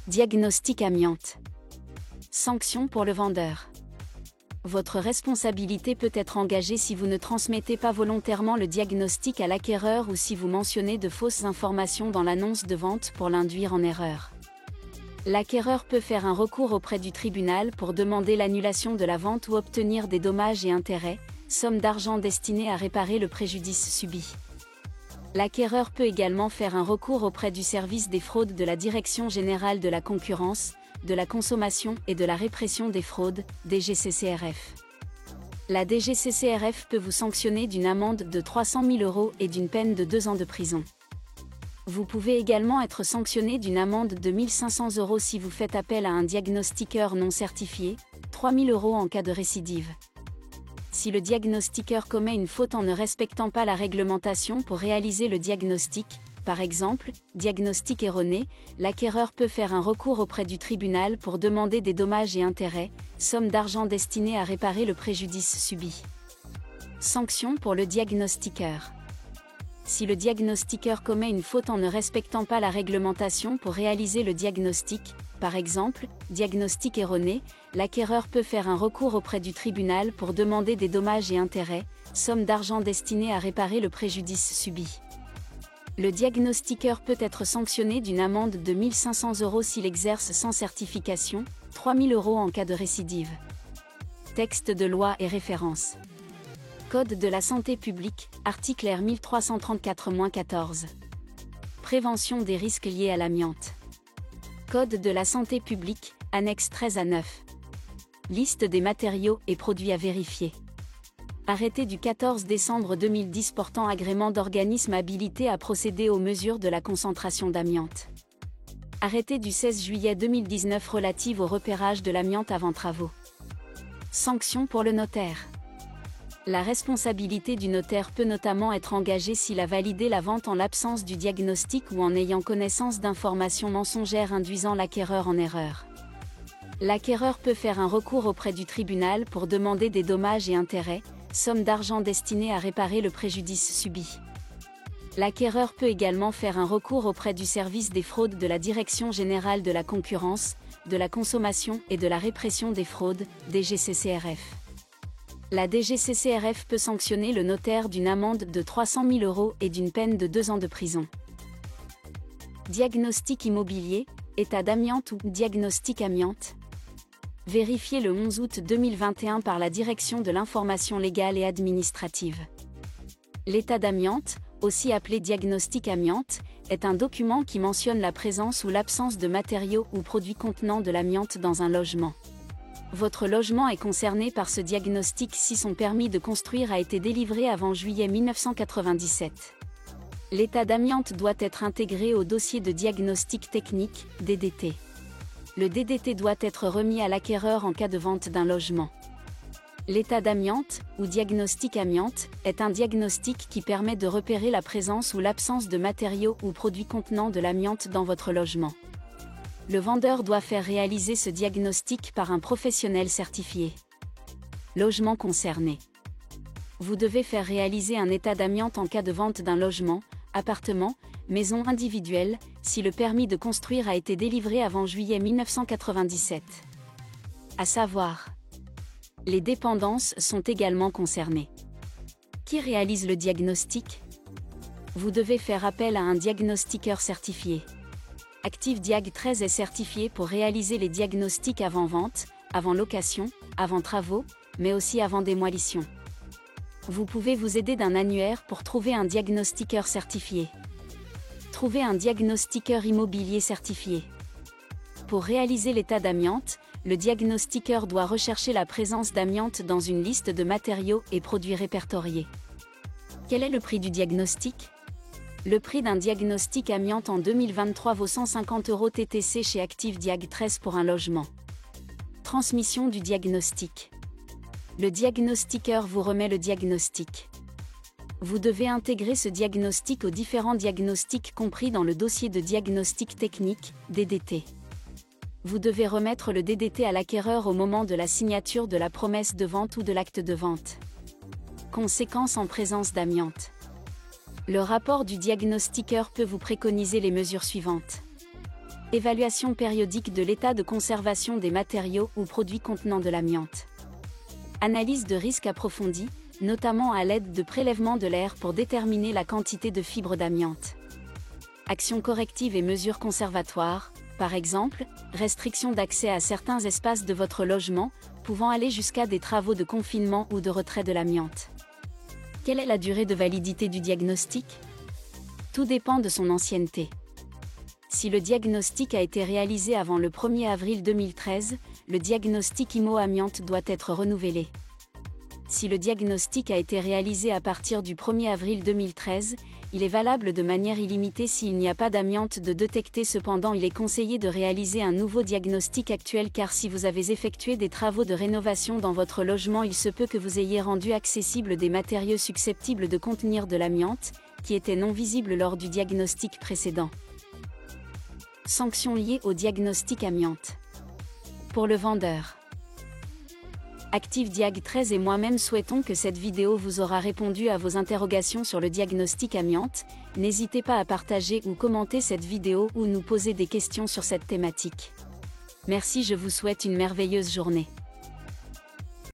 Diagnostic amiante. Sanction pour le vendeur. Votre responsabilité peut être engagée si vous ne transmettez pas volontairement le diagnostic à l'acquéreur ou si vous mentionnez de fausses informations dans l'annonce de vente pour l'induire en erreur. L'acquéreur peut faire un recours auprès du tribunal pour demander l'annulation de la vente ou obtenir des dommages et intérêts, somme d'argent destinée à réparer le préjudice subi. L'acquéreur peut également faire un recours auprès du service des fraudes de la Direction générale de la concurrence, de la consommation et de la répression des fraudes, DGCCRF. La DGCCRF peut vous sanctionner d'une amende de 300 000 € et d'une peine de 2 ans de prison. Vous pouvez également être sanctionné d'une amende de 1 500 € si vous faites appel à un diagnostiqueur non certifié, 3 000 € en cas de récidive. Si le diagnostiqueur commet une faute en ne respectant pas la réglementation pour réaliser le diagnostic, par exemple, diagnostic erroné, l'acquéreur peut faire un recours auprès du tribunal pour demander des dommages et intérêts, somme d'argent destinée à réparer le préjudice subi. Sanction pour le diagnostiqueur. Si le diagnostiqueur commet une faute en ne respectant pas la réglementation pour réaliser le diagnostic, par exemple, diagnostic erroné, l'acquéreur peut faire un recours auprès du tribunal pour demander des dommages et intérêts, somme d'argent destinée à réparer le préjudice subi. Le diagnostiqueur peut être sanctionné d'une amende de 1 500 € s'il exerce sans certification, 3 000 € en cas de récidive. Texte de loi et référence. Code de la santé publique, article R 1334-14. Prévention des risques liés à l'amiante. Code de la santé publique, annexe 13 à 9. Liste des matériaux et produits à vérifier. Arrêté du 14 décembre 2010 portant agrément d'organisme habilité à procéder aux mesures de la concentration d'amiante. Arrêté du 16 juillet 2019 relative au repérage de l'amiante avant travaux. Sanction pour le notaire. La responsabilité du notaire peut notamment être engagée s'il a validé la vente en l'absence du diagnostic ou en ayant connaissance d'informations mensongères induisant l'acquéreur en erreur. L'acquéreur peut faire un recours auprès du tribunal pour demander des dommages et intérêts, somme d'argent destinée à réparer le préjudice subi. L'acquéreur peut également faire un recours auprès du service des fraudes de la Direction générale de la concurrence, de la consommation et de la répression des fraudes, DGCCRF. La DGCCRF peut sanctionner le notaire d'une amende de 300 000 € et d'une peine de 2 ans de prison. Diagnostic immobilier, état d'amiante ou diagnostic amiante. Vérifié le 11 août 2021 par la Direction de l'information légale et administrative. L'état d'amiante, aussi appelé diagnostic amiante, est un document qui mentionne la présence ou l'absence de matériaux ou produits contenant de l'amiante dans un logement. Votre logement est concerné par ce diagnostic si son permis de construire a été délivré avant juillet 1997. L'état d'amiante doit être intégré au dossier de diagnostic technique, DDT. Le DDT doit être remis à l'acquéreur en cas de vente d'un logement. L'état d'amiante, ou diagnostic amiante, est un diagnostic qui permet de repérer la présence ou l'absence de matériaux ou produits contenant de l'amiante dans votre logement. Le vendeur doit faire réaliser ce diagnostic par un professionnel certifié. Logement concerné. Vous devez faire réaliser un état d'amiante en cas de vente d'un logement, appartement, maison individuelle, si le permis de construire a été délivré avant juillet 1997. À savoir, les dépendances sont également concernées. Qui réalise le diagnostic? Vous devez faire appel à un diagnostiqueur certifié. Active Diag 13 est certifié pour réaliser les diagnostics avant vente, avant location, avant travaux, mais aussi avant démolition. Vous pouvez vous aider d'un annuaire pour trouver un diagnostiqueur certifié. Trouvez un diagnostiqueur immobilier certifié. Pour réaliser l'état d'amiante, le diagnostiqueur doit rechercher la présence d'amiante dans une liste de matériaux et produits répertoriés. Quel est le prix du diagnostic? Le prix d'un diagnostic amiante en 2023 vaut 150 € TTC chez Active Diag 13 pour un logement. Transmission du diagnostic. Le diagnostiqueur vous remet le diagnostic. Vous devez intégrer ce diagnostic aux différents diagnostics compris dans le dossier de diagnostic technique, DDT. Vous devez remettre le DDT à l'acquéreur au moment de la signature de la promesse de vente ou de l'acte de vente. Conséquences en présence d'amiante. Le rapport du diagnostiqueur peut vous préconiser les mesures suivantes. Évaluation périodique de l'état de conservation des matériaux ou produits contenant de l'amiante. Analyse de risque approfondie, notamment à l'aide de prélèvements de l'air pour déterminer la quantité de fibres d'amiante. Actions correctives et mesures conservatoires, par exemple, restriction d'accès à certains espaces de votre logement, pouvant aller jusqu'à des travaux de confinement ou de retrait de l'amiante. Quelle est la durée de validité du diagnostic? Tout dépend de son ancienneté. Si le diagnostic a été réalisé avant le 1er avril 2013, le diagnostic IMO-amiante doit être renouvelé. Si le diagnostic a été réalisé à partir du 1er avril 2013, il est valable de manière illimitée s'il n'y a pas d'amiante de détecter. Cependant, il est conseillé de réaliser un nouveau diagnostic actuel car si vous avez effectué des travaux de rénovation dans votre logement, il se peut que vous ayez rendu accessibles des matériaux susceptibles de contenir de l'amiante, qui étaient non visibles lors du diagnostic précédent. Sanctions liées au diagnostic amiante. Pour le vendeur. Active Diag 13 et moi-même souhaitons que cette vidéo vous aura répondu à vos interrogations sur le diagnostic amiante. N'hésitez pas à partager ou commenter cette vidéo ou nous poser des questions sur cette thématique. Merci, je vous souhaite une merveilleuse journée.